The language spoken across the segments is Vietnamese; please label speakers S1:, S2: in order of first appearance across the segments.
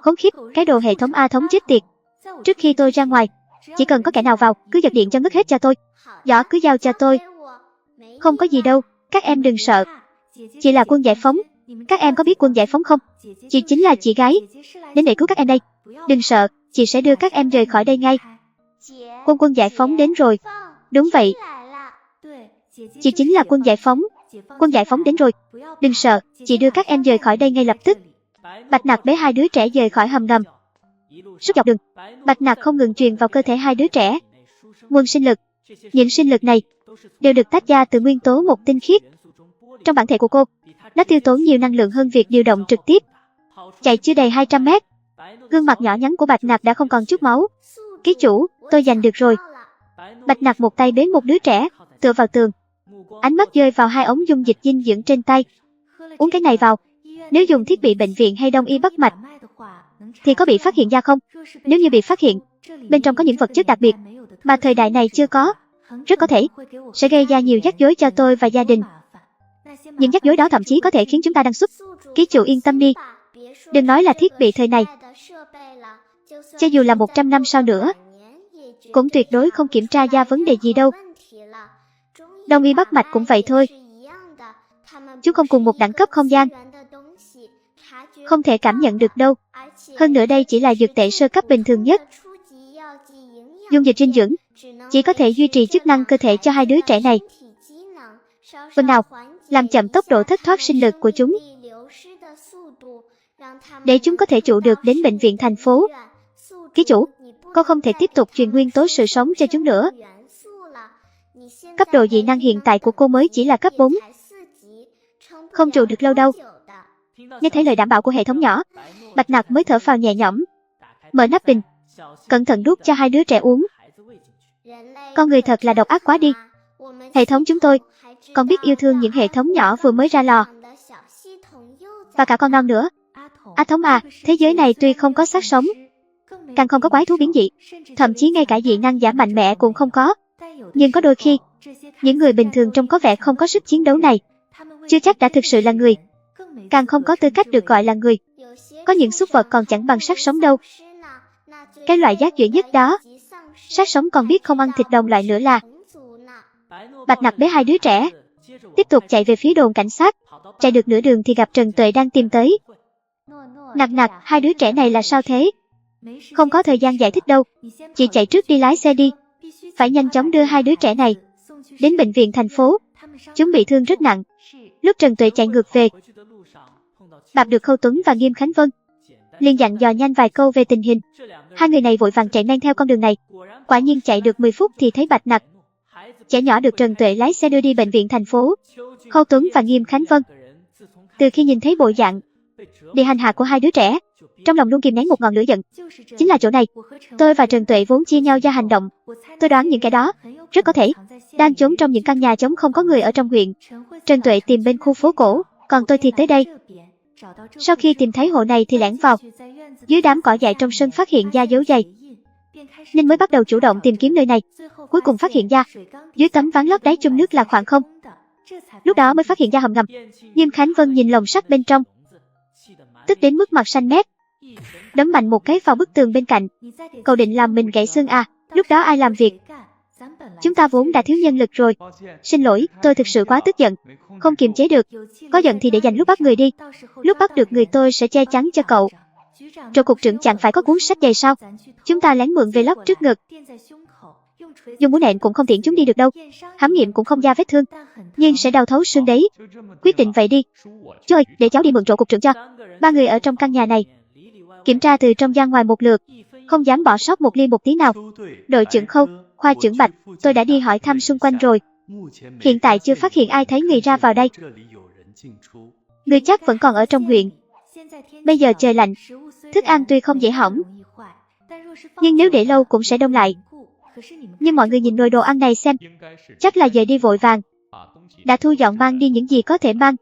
S1: Khốn khiếp, cái đồ hệ thống A thống chết tiệt. Trước khi tôi ra ngoài, chỉ cần có kẻ nào vào, cứ giật điện cho ngất hết cho tôi. Giỏ cứ giao cho tôi. Không có gì đâu, các em đừng sợ. Chị là Quân Giải Phóng. Các em có biết Quân Giải Phóng không? Chị chính là chị gái đến để cứu các em đây. Đừng sợ, chị sẽ đưa các em rời khỏi đây ngay. Quân Giải Phóng đến rồi. Đúng vậy. Chị chính là Quân Giải Phóng. Quân Giải Phóng đến rồi. Đừng sợ, chị đưa các em rời khỏi đây ngay lập tức. Bạch Nặc bế hai đứa trẻ rời khỏi hầm ngầm. Suốt dọc đường, Bạch Nặc không ngừng truyền vào cơ thể hai đứa trẻ nguồn sinh lực. Những sinh lực này đều được tách ra từ nguyên tố một tinh khiết. Trong bản thể của cô, nó tiêu tốn nhiều năng lượng hơn việc điều động trực tiếp. Chạy chưa đầy 200 mét, gương mặt nhỏ nhắn của Bạch Nặc đã không còn chút máu. Ký chủ, tôi giành được rồi. Bạch Nặc một tay bế một đứa trẻ, tựa vào tường. Ánh mắt rơi vào hai ống dung dịch dinh dưỡng trên tay. Uống cái này vào. Nếu dùng thiết bị bệnh viện hay đông y bắt mạch, thì có bị phát hiện ra không? Nếu như bị phát hiện, bên trong có những vật chất đặc biệt mà thời đại này chưa có, rất có thể sẽ gây ra nhiều rắc rối cho tôi và gia đình. Những rắc rối đó thậm chí có thể khiến chúng ta đăng xuất. Ký chủ yên tâm đi. Đừng nói là thiết bị thời này, cho dù là 100 năm sau nữa, cũng tuyệt đối không kiểm tra ra vấn đề gì đâu. Đông y bắt mạch cũng vậy thôi. Chúng không cùng một đẳng cấp không gian, không thể cảm nhận được đâu. Hơn nữa đây chỉ là dược tệ sơ cấp bình thường nhất. Dung dịch dinh dưỡng chỉ có thể duy trì chức năng cơ thể cho hai đứa trẻ này. Phần nào làm chậm tốc độ thất thoát sinh lực của chúng, để chúng có thể trụ được đến bệnh viện thành phố. Ký chủ, cô không thể tiếp tục truyền nguyên tố sự sống cho chúng nữa. Cấp độ dị năng hiện tại của cô mới chỉ là cấp 4. Không trụ được lâu đâu. Nghe thấy lời đảm bảo của hệ thống nhỏ, Bạch Nặc mới thở phào nhẹ nhõm. Mở nắp bình, cẩn thận đút cho hai đứa trẻ uống. Con người thật là độc ác quá đi. Hệ thống chúng tôi còn biết yêu thương những hệ thống nhỏ vừa mới ra lò. Và cả con non nữa. A Thống à, thế giới này tuy không có xác sống, càng không có quái thú biến dị, thậm chí ngay cả dị năng giả mạnh mẽ cũng không có. Nhưng có đôi khi, những người bình thường trông có vẻ không có sức chiến đấu này, chưa chắc đã thực sự là người, càng không có tư cách được gọi là người. Có những súc vật còn chẳng bằng xác sống đâu. Cái loại rác rưởi nhất đó, xác sống còn biết không ăn thịt đồng loại nữa là. Bạch Nặc bế hai đứa trẻ, tiếp tục chạy về phía đồn cảnh sát. Chạy được nửa đường thì gặp Trần Tuệ đang tìm tới. Nặc, hai đứa trẻ này là sao thế? Không có thời gian giải thích đâu. Chị chạy trước đi lái xe đi. Phải nhanh chóng đưa hai đứa trẻ này đến bệnh viện thành phố. Chúng bị thương rất nặng. Lúc Trần Tuệ chạy ngược về, gặp được Khâu Tuấn và Nghiêm Khánh Vân, liền dặn dò nhanh vài câu về tình hình. Hai người này vội vàng chạy men theo con đường này. Quả nhiên chạy được 10 phút thì thấy Bạch Nặc. Trẻ nhỏ được Trần Tuệ lái xe đưa đi bệnh viện thành phố. Khâu Tuấn và Nghiêm Khánh Vân, từ khi nhìn thấy bộ dạng bị hành hạ của hai đứa trẻ, trong lòng luôn kìm nén một ngọn lửa giận. Chính là chỗ này, tôi và Trần Tuệ vốn chia nhau ra hành động. Tôi đoán những kẻ đó rất có thể đang trốn trong những căn nhà trống không có người ở trong huyện. Trần Tuệ tìm bên khu phố cổ, còn tôi thì tới đây. Sau khi tìm thấy hộ này thì lẻn vào dưới đám cỏ dại trong sân phát hiện ra dấu giày, nên mới bắt đầu chủ động tìm kiếm nơi này. Cuối cùng phát hiện ra dưới tấm ván lót đáy chung nước là khoảng không. Lúc đó mới phát hiện ra hầm ngầm. Nghiêm Khánh Vân nhìn lồng sắt bên trong, tức đến mức mặt xanh mét, đấm mạnh một cái vào bức tường bên cạnh. Cậu định làm mình gãy xương à? Lúc đó ai làm việc? Chúng ta vốn đã thiếu nhân lực rồi. Xin lỗi, tôi thực sự quá tức giận, không kiềm chế được. Có giận thì để dành lúc bắt người đi. Lúc bắt được người tôi sẽ che chắn cho cậu. Rồi cục trưởng chẳng phải có cuốn sách dày sao? Chúng ta lén mượn về lót trước ngực. Dùng mũi nện cũng không tiện chúng đi được đâu. Khám nghiệm cũng không ra vết thương, nhưng sẽ đau thấu xương đấy. Quyết định vậy đi. Chú ơi, để cháu đi mượn chỗ cục trưởng cho. Ba người ở trong căn nhà này kiểm tra từ trong ra ngoài một lượt, không dám bỏ sót một ly một tí nào. Đội trưởng Khâu, khoa trưởng Bạch, tôi đã đi hỏi thăm xung quanh rồi. Hiện tại chưa phát hiện ai thấy người ra vào đây. Người chắc vẫn còn ở trong huyện. Bây giờ trời lạnh, thức ăn tuy không dễ hỏng, nhưng nếu để lâu cũng sẽ đông lại. Nhưng mọi người nhìn nồi đồ ăn này xem, chắc là giờ đi vội vàng. Đã thu dọn mang đi những gì có thể mang.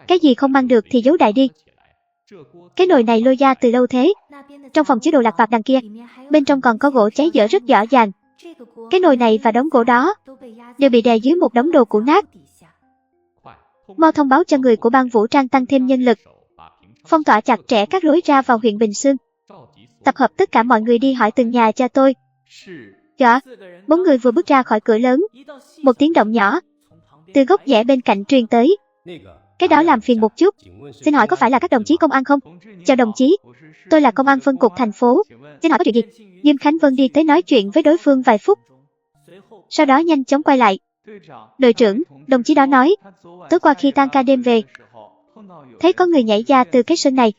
S1: Cái gì không mang được thì giấu đại đi. Cái nồi này lôi ra từ lâu thế. Trong phòng chứa đồ lặt vặt đằng kia, bên trong còn có gỗ cháy dở rất rõ ràng. Cái nồi này và đống gỗ đó đều bị đè dưới một đống đồ cũ nát. Mau thông báo cho người của ban vũ trang tăng thêm nhân lực, phong tỏa chặt chẽ các lối ra vào huyện Bình Xương. Tập hợp tất cả mọi người đi hỏi từng nhà cho tôi. Dạ, 4 người vừa bước ra khỏi cửa lớn. Một tiếng động nhỏ từ gốc rễ bên cạnh truyền tới. Cái đó làm phiền một chút. Xin hỏi có phải là các đồng chí công an không? Chào đồng chí, tôi là công an phân cục thành phố. Xin hỏi có chuyện gì? Nghiêm Khánh Vân đi tới nói chuyện với đối phương vài phút. Sau đó nhanh chóng quay lại. Đội trưởng, đồng chí đó nói, tối qua khi tan ca đêm về, thấy có người nhảy ra từ cái sân này.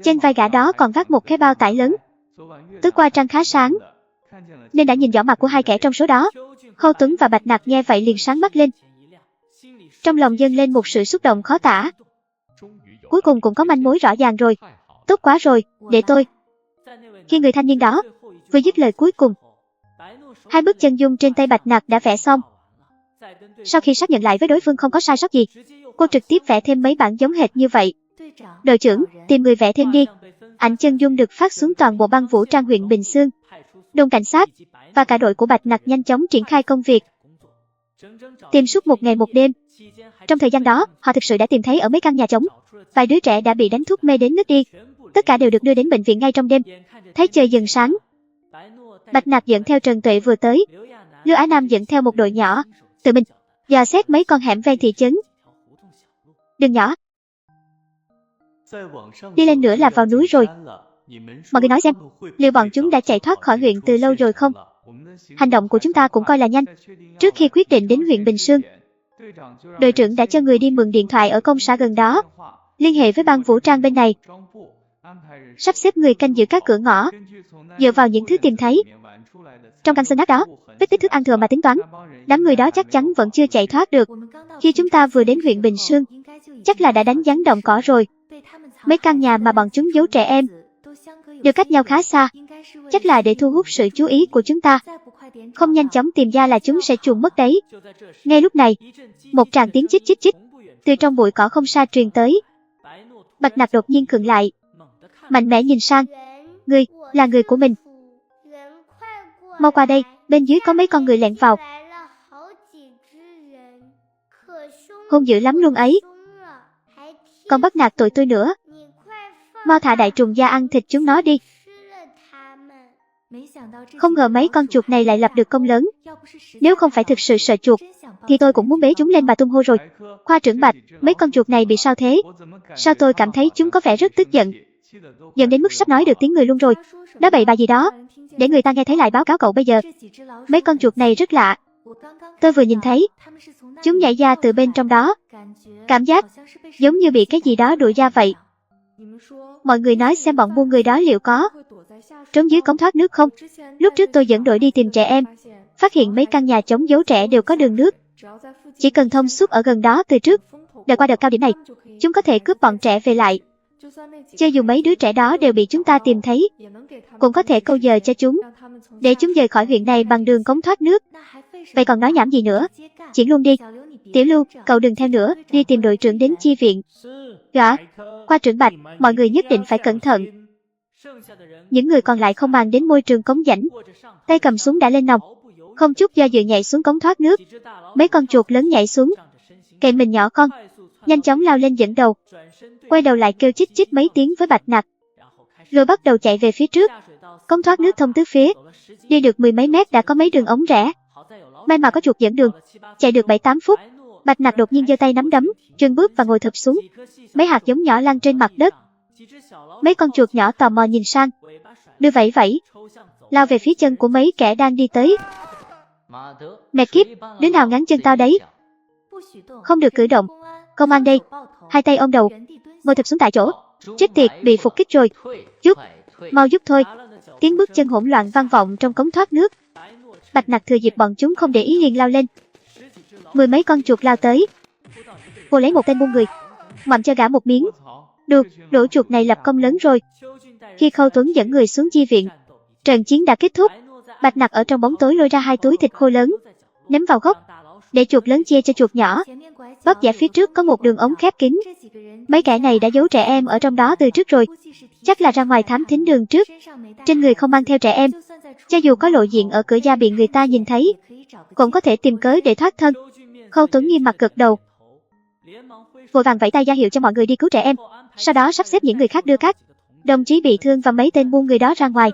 S1: Trên vai gã đó còn vác một cái bao tải lớn. Tối qua trăng khá sáng, nên đã nhìn rõ mặt của hai kẻ trong số đó. Khâu Tuấn và Bạch Nặc nghe vậy liền sáng mắt lên. Trong lòng dâng lên một sự xúc động khó tả. Cuối cùng cũng có manh mối rõ ràng rồi. Tốt quá rồi, để tôi. Khi người thanh niên đó vừa dứt lời cuối cùng, hai bức chân dung trên tay Bạch Nặc đã vẽ xong. Sau khi xác nhận lại với đối phương không có sai sót gì, cô trực tiếp vẽ thêm mấy bản giống hệt như vậy. Đội trưởng, tìm người vẽ thêm đi. Ảnh chân dung được phát xuống toàn bộ bang vũ trang huyện Bình Xương. Đồn cảnh sát và cả đội của Bạch Nặc nhanh chóng triển khai công việc. Tìm suốt một ngày một đêm. Trong thời gian đó, họ thực sự đã tìm thấy ở mấy căn nhà trống. Vài đứa trẻ đã bị đánh thuốc mê đến ngất đi. Tất cả đều được đưa đến bệnh viện ngay trong đêm. Thấy trời dần sáng, Bạch Nặc dẫn theo Trần Tuệ vừa tới. Lưu Á Nam dẫn theo một đội nhỏ, tự mình dò xét mấy con hẻm ven thị trấn. Đường nhỏ, đi lên nữa là vào núi rồi. Mọi người nói xem, liệu bọn chúng đã chạy thoát khỏi huyện từ lâu rồi không? Hành động của chúng ta cũng coi là nhanh. Trước khi quyết định đến huyện Bình Xương, đội trưởng đã cho người đi mượn điện thoại ở công xã gần đó, liên hệ với ban vũ trang bên này, sắp xếp người canh giữ các cửa ngõ. Dựa vào những thứ tìm thấy trong căn sơn nát đó, vết tích thức ăn thừa mà tính toán, đám người đó chắc chắn vẫn chưa chạy thoát được. Khi chúng ta vừa đến huyện Bình Xương, chắc là đã đánh gián động cỏ rồi. Mấy căn nhà mà bọn chúng giấu trẻ em đều cách nhau khá xa, chắc là để thu hút sự chú ý của chúng ta. Không nhanh chóng tìm ra là chúng sẽ chuồn mất đấy. Ngay lúc này, một tràng tiếng chích chích chích từ trong bụi cỏ không xa truyền tới. Bạch Nặc đột nhiên khựng lại, mạnh mẽ nhìn sang. Người, là người của mình. Mau qua đây, bên dưới có mấy con người lẻn vào. Hung dữ lắm luôn ấy. Còn bắt nạt tụi tôi nữa. Mau thả đại trùng da ăn thịt chúng nó đi. Không ngờ mấy con chuột này lại lập được công lớn. Nếu không phải thực sự sợ chuột, thì tôi cũng muốn bế chúng lên bà tung hô rồi. Khoa trưởng Bạch, mấy con chuột này bị sao thế? Sao tôi cảm thấy chúng có vẻ rất tức giận, giận đến mức sắp nói được tiếng người luôn rồi. Đó bậy bạ gì đó, để người ta nghe thấy lại báo cáo cậu bây giờ. Mấy con chuột này rất lạ. Tôi vừa nhìn thấy, chúng nhảy ra từ bên trong đó. Cảm giác giống như bị cái gì đó đuổi ra vậy. Mọi người nói xem bọn buôn người đó liệu có trốn dưới cống thoát nước không? Lúc trước tôi dẫn đội đi tìm trẻ em, phát hiện mấy căn nhà trống giấu trẻ đều có đường nước. Chỉ cần thông suốt ở gần đó từ trước, đợi qua đợt cao điểm này, chúng có thể cướp bọn trẻ về lại. Cho dù mấy đứa trẻ đó đều bị chúng ta tìm thấy, cũng có thể câu giờ cho chúng, để chúng rời khỏi huyện này bằng đường cống thoát nước. Vậy còn nói nhảm gì nữa? Chuyển luôn đi. Tiểu Lưu, cậu đừng theo nữa, đi tìm đội trưởng đến chi viện. Dạ, Khoa trưởng Bạch, mọi người nhất định phải cẩn thận. Những người còn lại không màng đến môi trường cống rãnh, tay cầm súng đã lên nòng, không chút do dự nhảy xuống cống thoát nước. Mấy con chuột lớn nhảy xuống, kệ mình nhỏ con, nhanh chóng lao lên dẫn đầu, quay đầu lại kêu chích chích mấy tiếng với Bạch Nặc, rồi bắt đầu chạy về phía trước. Cống thoát nước thông tứ phía, đi được 10 mấy mét đã có mấy đường ống rẽ. May mà có chuột dẫn đường. Chạy được 7-8 phút, Bạch Nặc đột nhiên giơ tay nắm đấm, chừng bước và ngồi thụp xuống. Mấy hạt giống nhỏ lăn trên mặt đất. Mấy con chuột nhỏ tò mò nhìn sang, đưa vẫy vẫy, lao về phía chân của mấy kẻ đang đi tới. Mẹ kiếp, đứa nào ngáng chân tao đấy? Không được cử động. Công an đây. Hai tay ôm đầu, ngồi thụp xuống tại chỗ. Chết tiệt, bị phục kích rồi. Giúp, mau giúp thôi. Tiếng bước chân hỗn loạn vang vọng trong cống thoát nước. Bạch Nặc thừa dịp bọn chúng không để ý liền lao lên. 10 mấy con chuột lao tới. Cô lấy một tên buôn người, ngoạm cho gã một miếng. Được, lũ chuột này lập công lớn rồi. Khi Khâu Tuấn dẫn người xuống chi viện, trận chiến đã kết thúc. Bạch Nặc ở trong bóng tối lôi ra 2 túi thịt khô lớn, ném vào góc, để chuột lớn chia cho chuột nhỏ. Bất giả phía trước có một đường ống khép kín. Mấy kẻ này đã giấu trẻ em ở trong đó từ trước rồi. Chắc là ra ngoài thám thính đường trước. Trên người không mang theo trẻ em. Cho dù có lộ diện ở cửa gia bị người ta nhìn thấy, cũng có thể tìm cớ để thoát thân. Khâu Tuấn nghiêm mặt gật đầu. vội vàng vẫy tay ra hiệu cho mọi người đi cứu trẻ em. Sau đó sắp xếp những người khác đưa các đồng chí bị thương và mấy tên buôn người đó ra ngoài.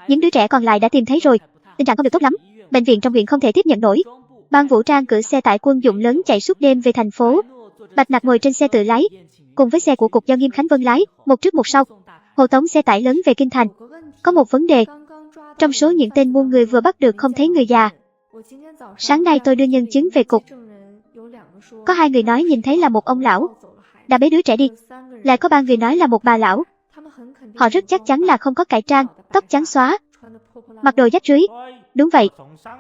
S1: Những đứa trẻ còn lại đã tìm thấy rồi, tình trạng không được tốt lắm. Bệnh viện trong huyện không thể tiếp nhận nổi. Ban vũ trang cử xe tải quân dụng lớn chạy suốt đêm về thành phố. Bạch Nặc ngồi trên xe tự lái, cùng với xe của cục do Nghiêm Khánh Vân lái, một trước một sau, hộ tống xe tải lớn về kinh thành. Có một vấn đề, trong số những tên buôn người vừa bắt được không thấy người già. Sáng nay tôi đưa nhân chứng về cục. Có 2 người nói nhìn thấy là một ông lão đã bế đứa trẻ đi, lại có 3 người nói là một bà lão. Họ rất chắc chắn là không có cải trang, tóc trắng xóa, mặc đồ rách rưới. Đúng vậy,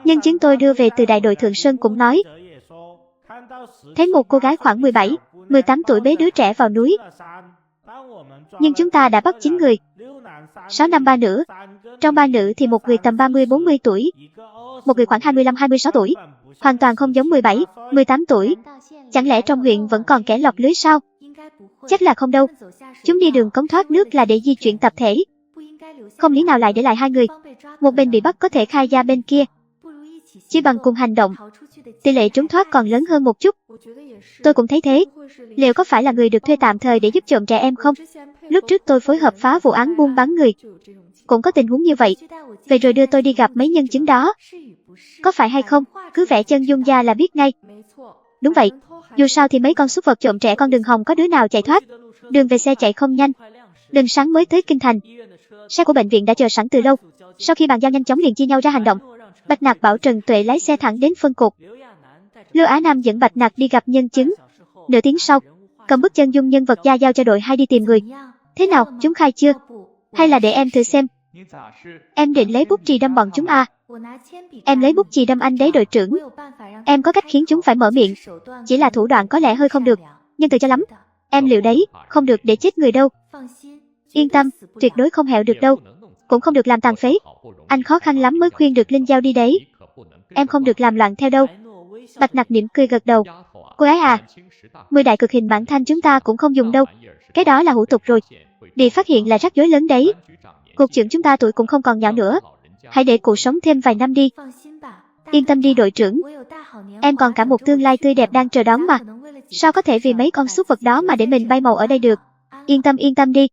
S1: nhân chứng tôi đưa về từ đại đội Thượng Sơn cũng nói thấy một cô gái khoảng 17, 18 tuổi bế đứa trẻ vào núi. Nhưng chúng ta đã bắt 9 người, 6 nam 3 nữ. Trong 3 nữ thì một người tầm 30-40 tuổi, một người khoảng 25-26 tuổi, hoàn toàn không giống 17, 18 tuổi. Chẳng lẽ trong huyện vẫn còn kẻ lọt lưới sao? Chắc là không đâu. Chúng đi đường cống thoát nước là để di chuyển tập thể, không lý nào lại để lại 2 người. Một bên bị bắt có thể khai ra bên kia. Chỉ bằng cùng hành động, tỷ lệ trốn thoát còn lớn hơn một chút. Tôi cũng thấy thế. Liệu có phải là người được thuê tạm thời để giúp trộm trẻ em không? Lúc trước tôi phối hợp phá vụ án buôn bán người, cũng có tình huống như vậy. Vậy rồi đưa tôi đi gặp mấy nhân chứng đó. Có phải hay không, cứ vẽ chân dung ra là biết ngay. Đúng vậy, dù sao thì mấy con súc vật trộm trẻ con đường hồng có đứa nào chạy thoát. Đường về xe chạy không nhanh. Đến sáng mới tới kinh thành. Xe của bệnh viện đã chờ sẵn từ lâu. Sau khi bàn giao nhanh chóng liền chia nhau ra hành động. Bạch Nặc bảo Trần Tuệ lái xe thẳng đến phân cục. Lưu Á Nam dẫn Bạch Nặc đi gặp nhân chứng. Nửa tiếng sau, cầm bức chân dung nhân vật ra giao cho đội 2 đi tìm người. Thế nào, chúng khai chưa? Hay là để em thử xem? Em định lấy bút chì đâm bọn chúng à? Em lấy bút chì đâm anh đấy đội trưởng. Em có cách khiến chúng phải mở miệng. Chỉ là thủ đoạn có lẽ hơi không được, nhưng từ cho lắm. Em liệu đấy, không được để chết người đâu. Yên tâm, tuyệt đối không hẹo được đâu. Cũng không được làm tàn phế. Anh khó khăn lắm mới khuyên được Linh Giao đi đấy. Em không được làm loạn theo đâu. Bạch Nặc mỉm cười gật đầu. Cô ấy à, 10 đại cực hình bản thanh chúng ta cũng không dùng đâu. Cái đó là hủ tục rồi. Bị phát hiện là rắc rối lớn đấy. Cục trưởng chúng ta tuổi cũng không còn nhỏ nữa. Hãy để cụ sống thêm vài năm đi. Yên tâm đi đội trưởng. Em còn cả một tương lai tươi đẹp đang chờ đón mà. Sao có thể vì mấy con súc vật đó mà để mình bay màu ở đây được? Yên tâm đi.